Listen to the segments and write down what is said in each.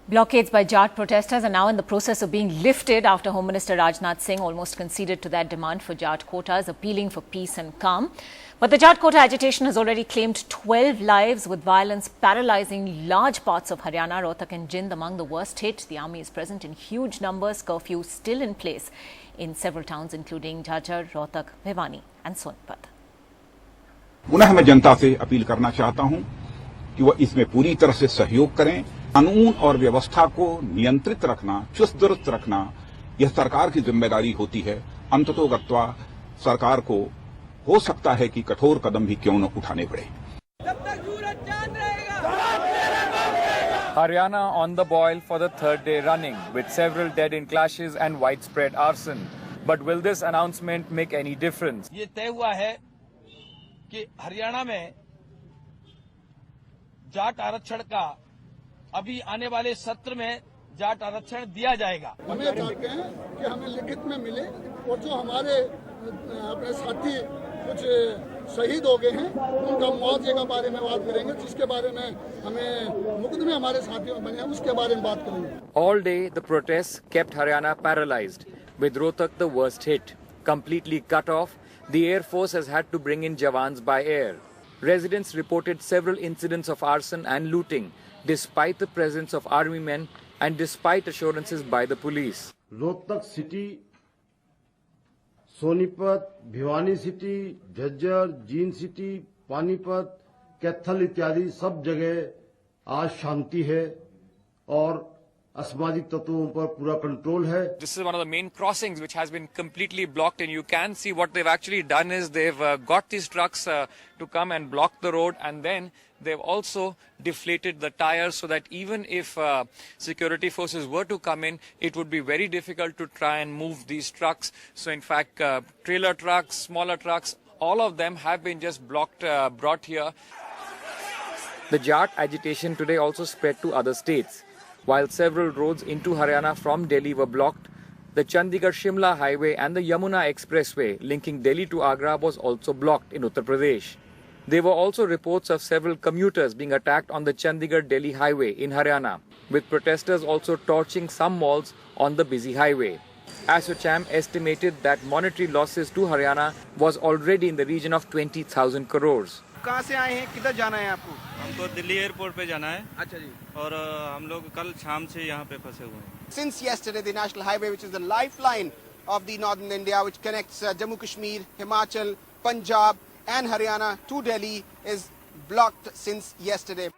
Blockades by Jat protesters are now in the process of being lifted after Home Minister Rajnath Singh almost conceded to their demand for Jat quotas, appealing for peace and calm. But the Jat quota agitation has already claimed 12 lives, with violence paralysing large parts of Haryana. Rohtak and Jind among the worst hit. The army is present in huge numbers, curfew still in place in several towns including Jhajjar, Rohtak, Bhiwani and Sonipat. पुनः मैं जनता से appeal करना चाहता हूं कि वह इसमें पूरी तरह से सहयोग करें। कानून और व्यवस्था को नियंत्रित रखना, चुस्त दुरुस्त रखना, यह सरकार की जिम्मेदारी होती है। अंततोगत्वा सरकार को हो सकता है कि कठोर कदम भी क्यों न उठाने पड़े। Haryana on the boil for the third day running, with several dead in clashes and widespread arson. But will this announcement make any difference? ये तय हुआ है कि हरियाणा में जाट आरक्षण का अभी आने वाले सत्र में जाट आरक्षण दिया जाएगा। हमें चाहते हैं कि हमें लिखित में मिले और जो हमारे अपने साथी कुछ शहीद हो गए हैं उनका मुआवजे के बारे में बात करेंगे, जिसके बारे में हमें मुकदमे हमारे साथियों में बने हैं उसके बारे में बात करेंगे। All day the protests kept Haryana paralyzed, with Rohtak the worst hit. Completely cut off, the Air Force has had to bring in Jawans by air. Residents reported several incidents of arson and looting, despite the presence of army men and despite assurances by the police. Rohtak city, Sonipat, Bhiwani city, Jhajjar, Jind city, Panipat, Kaithal इत्यादि सब जगह आज शांति है और असामाजिक तत्वों पर पूरा कंट्रोल है। This is one of the main crossings which has been completely blocked, and you can see what they've actually done is they've got these trucks to come and block the road, and then they've also deflated the tires so that even if security forces were to come in, it would be very difficult to try and move these trucks. So in fact, trailer trucks, smaller trucks, all of them have been just blocked, brought here. The Jat agitation today also spread to other states. While several roads into Haryana from Delhi were blocked, the Chandigarh-Shimla highway and the Yamuna expressway linking Delhi to Agra was also blocked in Uttar Pradesh. There were also reports of several commuters being attacked on the Chandigarh-Delhi highway in Haryana, with protesters also torching some malls on the busy highway. ASSOCHAM estimated that monetary losses to Haryana was already in the region of 20,000 crores. कहाँ से आए हैं, किधर जाना है आपको? हमको Delhi airport पे जाना है। अच्छा जी। और हम लोग कल शाम से यहाँ पे फंसे हुए हैं। Since yesterday, the national highway, which is the lifeline of the northern India, which connects Jammu Kashmir, Himachal, Punjab and Haryana to Delhi, is blocked since yesterday.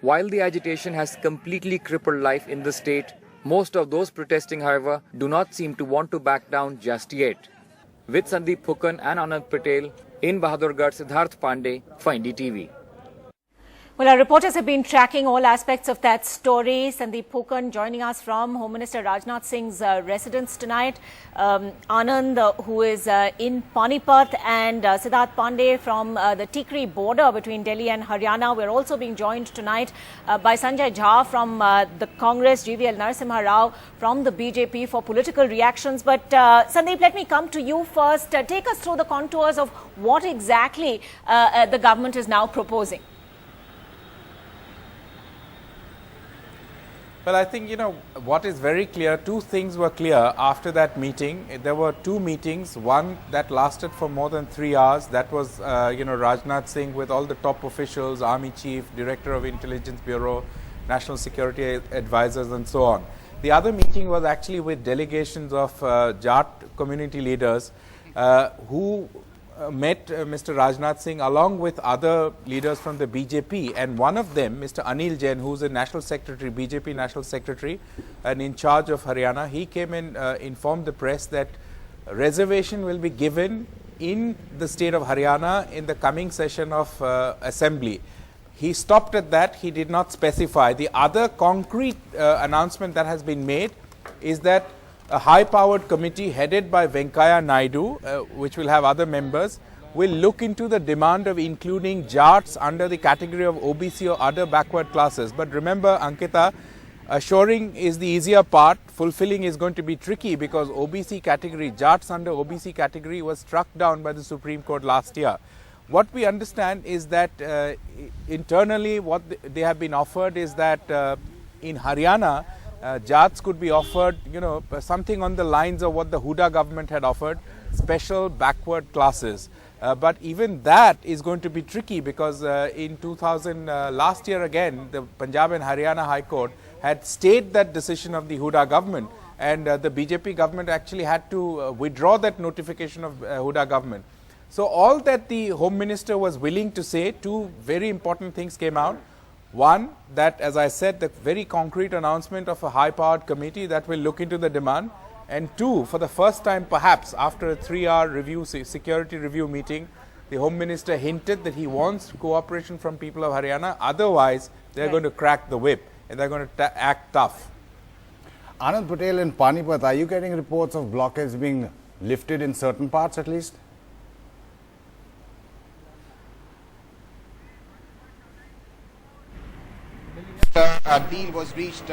While the agitation has completely crippled life in the state, most of those protesting, however, do not seem to want to back down just yet. With Sandeep Phukkan and Anand Patel, in Bahadurgarh, Siddharth Pandey, for NDTV. Well, our reporters have been tracking all aspects of that story. Sandeep Phukkan joining us from Home Minister Rajnath Singh's residence tonight. Anand, who is in Panipat, and Siddharth Pandey from the Tikri border between Delhi and Haryana. We're also being joined tonight by Sanjay Jha from the Congress, GVL Narasimha Rao from the BJP for political reactions. But Sandeep, let me come to you first. Take us through the contours of what exactly the government is now proposing. Well, I think, what is very clear, two things were clear after that meeting. There were two meetings, one that lasted for more than 3 hours. That was, Rajnath Singh with all the top officials, Army Chief, Director of Intelligence Bureau, National Security Advisors and so on. The other meeting was actually with delegations of Jat community leaders who met Mr. Rajnath Singh along with other leaders from the BJP, and one of them, Mr. Anil Jain, who is a National Secretary, BJP National Secretary and in charge of Haryana, he came and informed the press that reservation will be given in the state of Haryana in the coming session of Assembly. He stopped at that, he did not specify. The other concrete announcement that has been made is that a high-powered committee headed by Venkaiah Naidu, which will have other members, will look into the demand of including Jats under the category of OBC or other backward classes. But remember, Ankita, assuring is the easier part, fulfilling is going to be tricky because OBC category, Jats under OBC category was struck down by the Supreme Court last year. What we understand is that internally what they have been offered is that in Haryana, Jats could be offered, something on the lines of what the Huda government had offered, special backward classes. But even that is going to be tricky because in last year again, the Punjab and Haryana High Court had stayed that decision of the Huda government, and the BJP government actually had to withdraw that notification of Huda government. So all that the Home Minister was willing to say, two very important things came out. One, that as I said, the very concrete announcement of a high-powered committee that will look into the demand. And two, for the first time perhaps after a 3-hour review, security review meeting, the Home Minister hinted that he wants cooperation from people of Haryana. Otherwise, they're going to crack the whip and they're going to act tough. Anand Patel, in Panipat, are you getting reports of blockades being lifted in certain parts at least? A deal was reached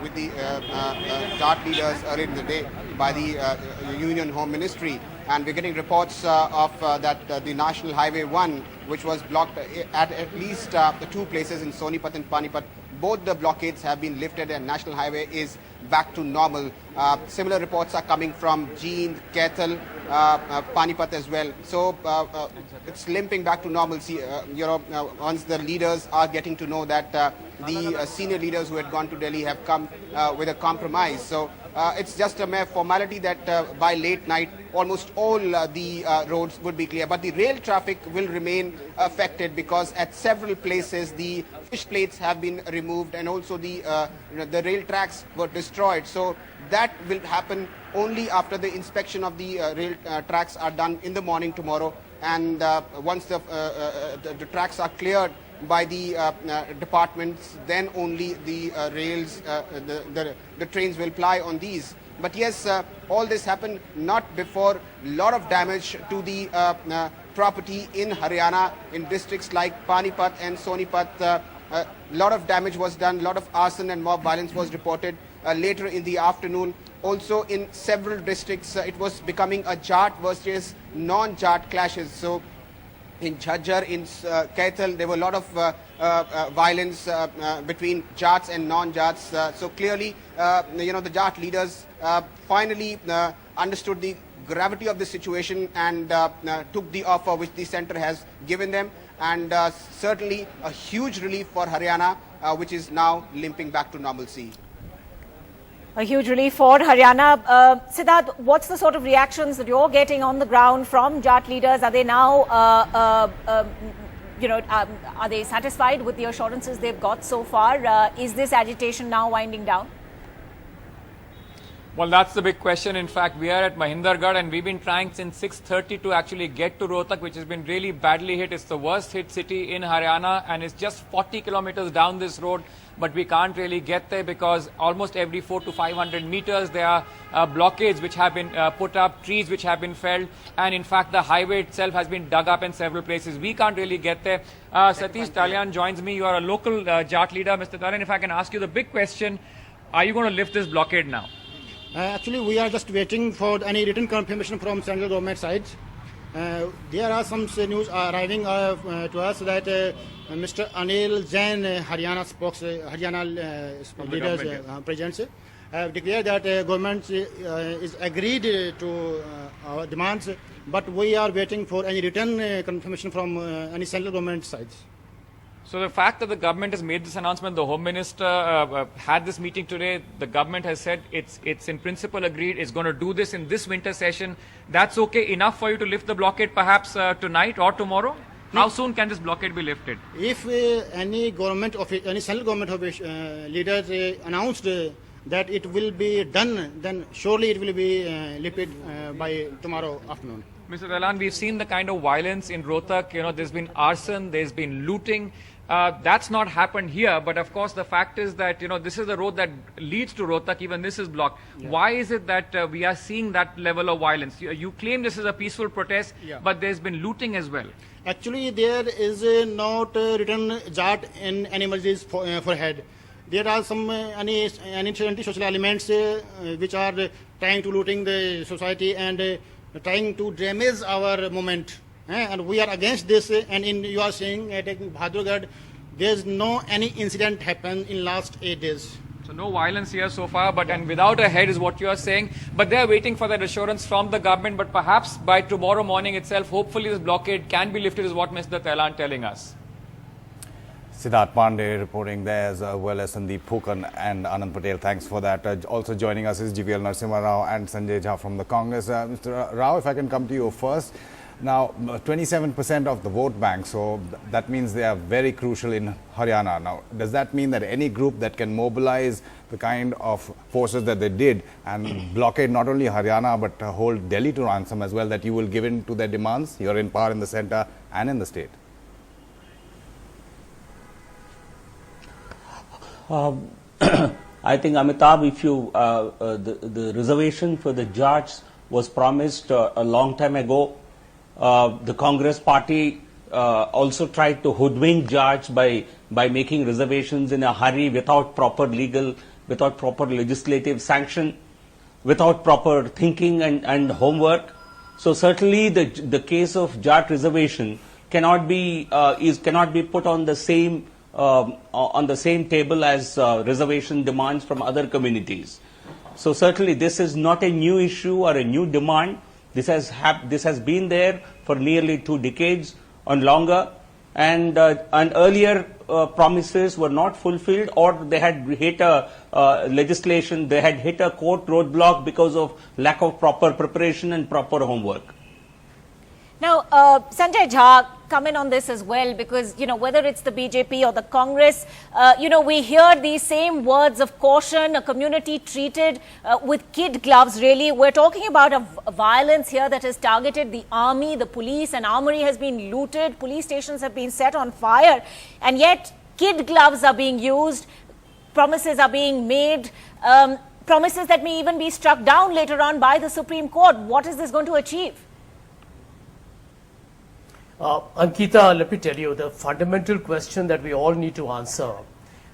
with the Jat leaders earlier in the day by the Union Home Ministry, and we're getting reports of that the National Highway 1, which was blocked at least the two places in Sonipat and Panipat, both the blockades have been lifted and National Highway is back to normal. Similar reports are coming from Jind, Kaithal, Panipat as well. So it's limping back to normalcy. Once the leaders are getting to know that the senior leaders who had gone to Delhi have come with a compromise. So it's just a mere formality that by late night almost all the roads would be clear. But the rail traffic will remain affected because at several places the fish plates have been removed and also the rail tracks were destroyed. So that will happen only after the inspection of the rail tracks are done in the morning tomorrow. And once the tracks are cleared by the departments, then only the rails, the trains will ply on these. But yes, all this happened not before a lot of damage to the property in Haryana, in districts like Panipat and Sonipat. A lot of damage was done, a lot of arson and mob violence was reported later in the afternoon. Also in several districts, it was becoming a Jat versus non-Jat clashes. So in Jhajjar, in Kaithal, there were a lot of violence between Jats and non-Jats. So clearly, the Jat leaders finally understood the gravity of the situation and took the offer which the centre has given them. And certainly a huge relief for Haryana, which is now limping back to normalcy. A huge relief for Haryana. Siddharth, what's the sort of reactions that you're getting on the ground from Jat leaders? Are they now, are they satisfied with the assurances they've got so far? Is this agitation now winding down? Well, that's the big question. In fact, we are at Mahindargarh and we've been trying since 6:30 to actually get to Rohtak, which has been really badly hit. It's the worst hit city in Haryana and it's just 40 kilometers down this road. But we can't really get there because almost every 400 to 500 meters there are blockades which have been put up, trees which have been felled, and in fact the highway itself has been dug up in several places. We can't really get there. Satish Talyan joins me. You are a local Jat leader. Mr. Talyan, if I can ask you the big question, are you going to lift this blockade now? Actually, we are just waiting for any written confirmation from central government side. There are some news arriving to us that Mr. Anil Jain, Haryana leaders, presidents, have declared that government is agreed to our demands, but we are waiting for any written confirmation from any central government sides. So the fact that the government has made this announcement, the Home Minister had this meeting today, the government has said it's in principle agreed, it's going to do this in this winter session. That's okay enough for you to lift the blockade perhaps tonight or tomorrow? How soon can this blockade be lifted? If any government any central government leaders announced that it will be done, then surely it will be lifted by tomorrow afternoon. Mr. Talyan, we've seen the kind of violence in Rohtak. There's been arson, there's been looting. That's not happened here, but of course the fact is that this is the road that leads to Rohtak. Even this is blocked. Yeah. Why is it that we are seeing that level of violence? You claim this is a peaceful protest, but there's been looting as well. Actually, there is not written Jat in anybody's forehead. There are some anti-social elements which are trying to looting the society and trying to damage our movement. And we are against this. And you are saying taking Bahadurgarh, there's no any incident happened in last 8 days. So no violence here so far, and without a head is what you are saying. But they are waiting for that assurance from the government. But perhaps by tomorrow morning itself, hopefully this blockade can be lifted, is what Mr. Thailand telling us. Siddharth Pandey reporting there, as well as Sandeep Phukan and Anand Patel. Thanks for that. Also joining us is GVL Narasimha Rao and Sanjay Jha from the Congress. Mr. Rao, if I can come to you first. Now, 27% of the vote bank, so that means they are very crucial in Haryana. Now, does that mean that any group that can mobilize the kind of forces that they did and blockade not only Haryana but hold Delhi to ransom as well, that you will give in to their demands? You're in power in the centre and in the state. I think, Amitabh, if you the reservation for the Jats was promised a long time ago. The Congress party also tried to hoodwink Jats by making reservations in a hurry, without proper legislative sanction, without proper thinking and homework. So certainly the case of Jat reservation cannot be put on the same table as reservation demands from other communities. So certainly this is not a new issue or a new demand. This has been there for nearly 2 decades and longer, and earlier promises were not fulfilled, or they had hit a legislation, they had hit a court roadblock because of lack of proper preparation and proper homework. Now, Sanjay Jha, come in on this as well, because, whether it's the BJP or the Congress, we hear these same words of caution, a community treated with kid gloves, really. We're talking about a violence here that has targeted the army, the police, and armory has been looted, police stations have been set on fire, and yet kid gloves are being used, promises are being made, promises that may even be struck down later on by the Supreme Court. What is this going to achieve? Ankita, let me tell you, the fundamental question that we all need to answer,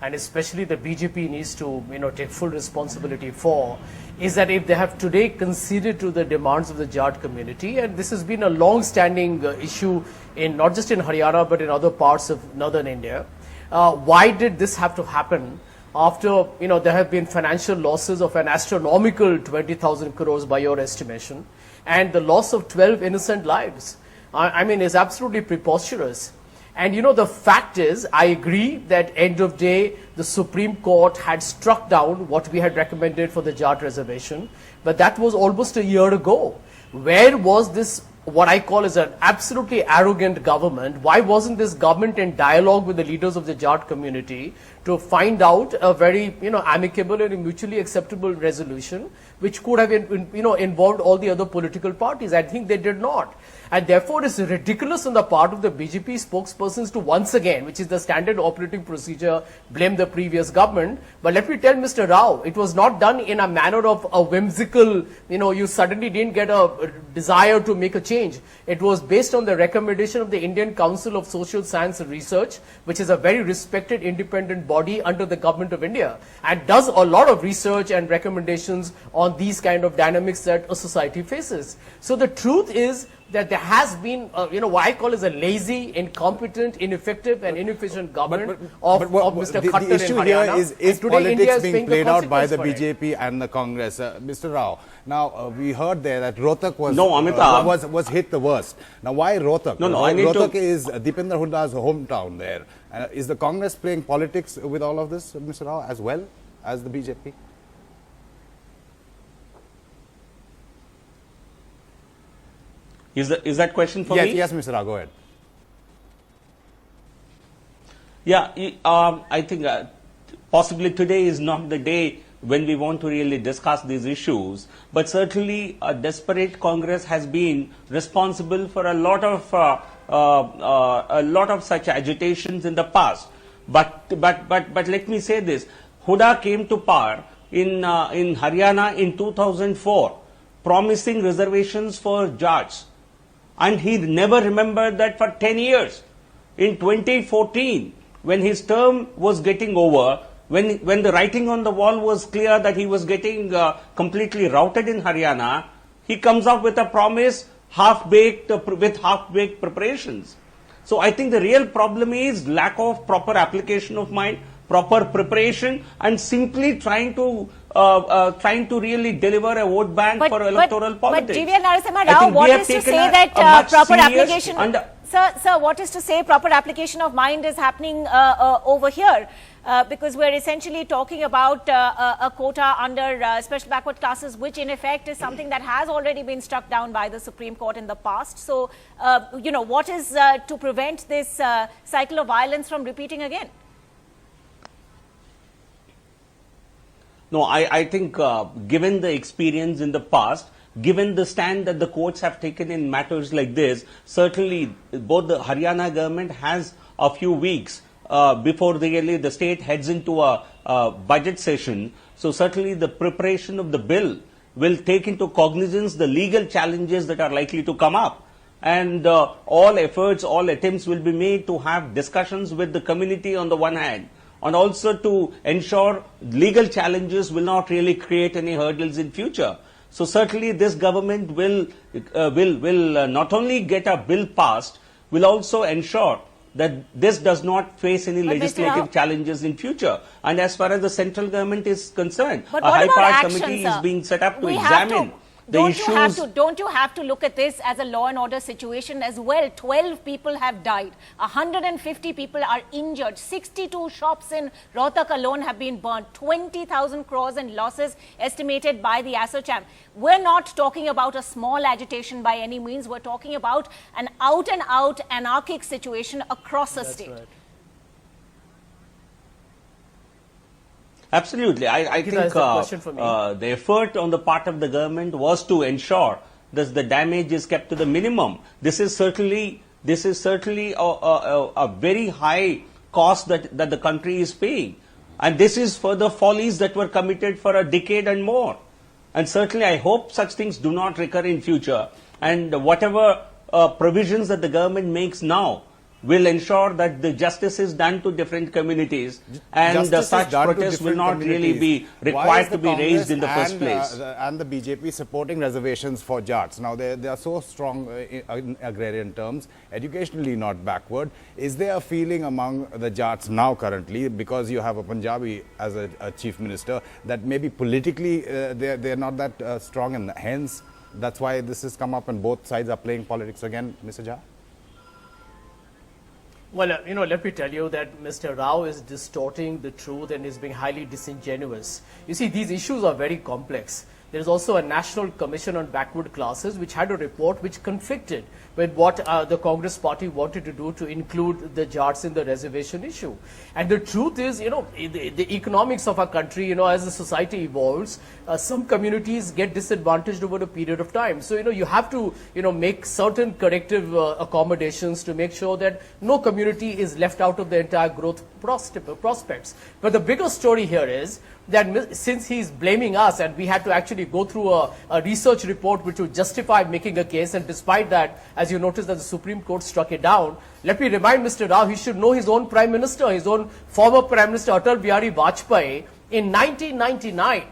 and especially the BJP needs to take full responsibility for, is that if they have today conceded to the demands of the Jat community, and this has been a long-standing issue in not just in Haryana but in other parts of northern India, why did this have to happen after there have been financial losses of an astronomical 20,000 crores by your estimation, and the loss of 12 innocent lives? I mean, it's absolutely preposterous. And the fact is, I agree that end of day, the Supreme Court had struck down what we had recommended for the Jat reservation, but that was almost a year ago. Where was this, what I call as an absolutely arrogant government? Why wasn't this government in dialogue with the leaders of the Jat community to find out a very, amicable and mutually acceptable resolution, which could have, involved all the other political parties? I think they did not. And therefore, it's ridiculous on the part of the BJP spokespersons to once again, which is the standard operating procedure, blame the previous government. But let me tell Mr. Rao, it was not done in a manner of a whimsical, you suddenly didn't get a desire to make a change. It was based on the recommendation of the Indian Council of Social Science and Research, which is a very respected independent body under the government of India, and does a lot of research and recommendations on these kind of dynamics that a society faces. So the truth is that there has been, what I call as a lazy, incompetent, ineffective and inefficient government of Mr. Khattar in Haryana. The issue here is politics being played out by the BJP and the Congress. Mr. Rao, now we heard there that Rohtak was hit the worst. Now why Rohtak? Rohtak is Deepinder Huda's hometown there. Is the Congress playing politics with all of this, Mr. Rao, as well as the BJP? Is that question for me? Yes, Mr. Rao, go ahead. Yeah, I think possibly today is not the day when we want to really discuss these issues, but certainly a desperate Congress has been responsible for a lot of such agitations in the past. But let me say this: Huda came to power in Haryana in 2004, promising reservations for Jats. And he never remembered that for 10 years. In 2014, when his term was getting over, when the writing on the wall was clear that he was getting completely routed in Haryana, he comes up with a promise half-baked with half-baked preparations. So I think the real problem is lack of proper application of mind, proper preparation and simply trying to really deliver a vote bank for electoral politics. But GVL Narasimha Rao, what is to say that proper application? Sir, what is to say proper application of mind is happening over here? Because we're essentially talking about a quota under special backward classes, which in effect is something that has already been struck down by the Supreme Court in the past. So, you know, what is to prevent this cycle of violence from repeating again? No, I think given the experience in the past, given the stand that the courts have taken in matters like this, certainly both the Haryana government has a few weeks before the state heads into a budget session. So certainly the preparation of the bill will take into cognizance the legal challenges that are likely to come up. And all efforts, all attempts will be made to have discussions with the community on the one hand, and also to ensure legal challenges will not really create any hurdles in future. So certainly this government will not only get a bill passed, will also ensure that this does not face any legislative challenges in future. And as far as the central government is concerned, a high-powered committee is being set up to examine the issues. Don't you have to look at this as a law and order situation as well? 12 people have died. 150 people are injured. 62 shops in Rohtak alone have been burnt. 20,000 crores in losses estimated by the ASSOCHAM. We're not talking about a small agitation by any means. We're talking about an out-and-out anarchic situation across the state. Right. Absolutely. I think the effort on the part of the government was to ensure that the damage is kept to the minimum. This is certainly a very high cost that the country is paying. And this is for the follies that were committed for a decade and more. And certainly I hope such things do not recur in future. And whatever provisions that the government makes now will ensure that the justice is done to different communities, and such protests will not really be required to be raised in the first place. And the BJP supporting reservations for Jats. Now, they are so strong in agrarian terms, educationally not backward. Is there a feeling among the Jats now currently, because you have a Punjabi as a chief minister, that maybe politically they're not that strong, and hence that's why this has come up and both sides are playing politics again, Mr. Jha? Well, you know, let me tell you that Mr. Rao is distorting the truth and is being highly disingenuous. You see, these issues are very complex. There is also a National Commission on Backward Classes which had a report which conflicted with what the Congress party wanted to do to include the Jats in the reservation issue. And the truth is, you know, the economics of our country, you know, as the society evolves, some communities get disadvantaged over a period of time. So, you know, you have to, you know, make certain corrective accommodations to make sure that no community is left out of the entire growth prospects. But the bigger story here is that since he's blaming us, and we had to actually go through a research report which would justify making a case, and despite that, as you notice that the Supreme Court struck it down, let me remind Mr. Rao, he should know his own Prime Minister, his own former Prime Minister Atal Bihari Vajpayee, in 1999,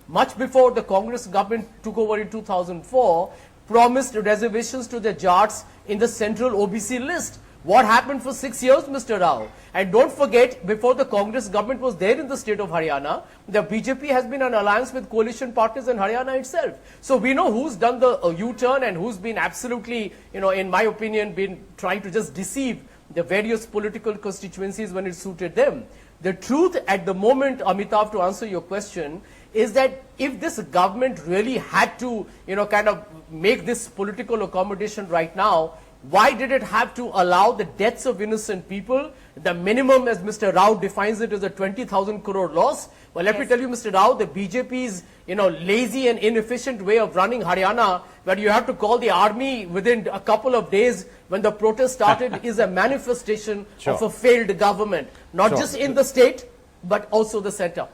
much before the Congress government took over in 2004, promised reservations to the Jats in the central OBC list. What happened for 6 years, Mr. Rao? And don't forget, before the Congress government was there in the state of Haryana, the BJP has been an alliance with coalition partners in Haryana itself. So we know who's done the U-turn and who's been absolutely, you know, in my opinion, been trying to just deceive the various political constituencies when it suited them. The truth at the moment, Amitav, to answer your question, is that if this government really had to, you know, kind of make this political accommodation right now, why did it have to allow the deaths of innocent people? The minimum, as Mr. Rao defines it, is a 20,000 crore loss. Well, let me tell you, Mr. Rao, the BJP's, you know, lazy and inefficient way of running Haryana, where you have to call the army within a couple of days when the protest started, is a manifestation of a failed government, not just in the state, but also the center.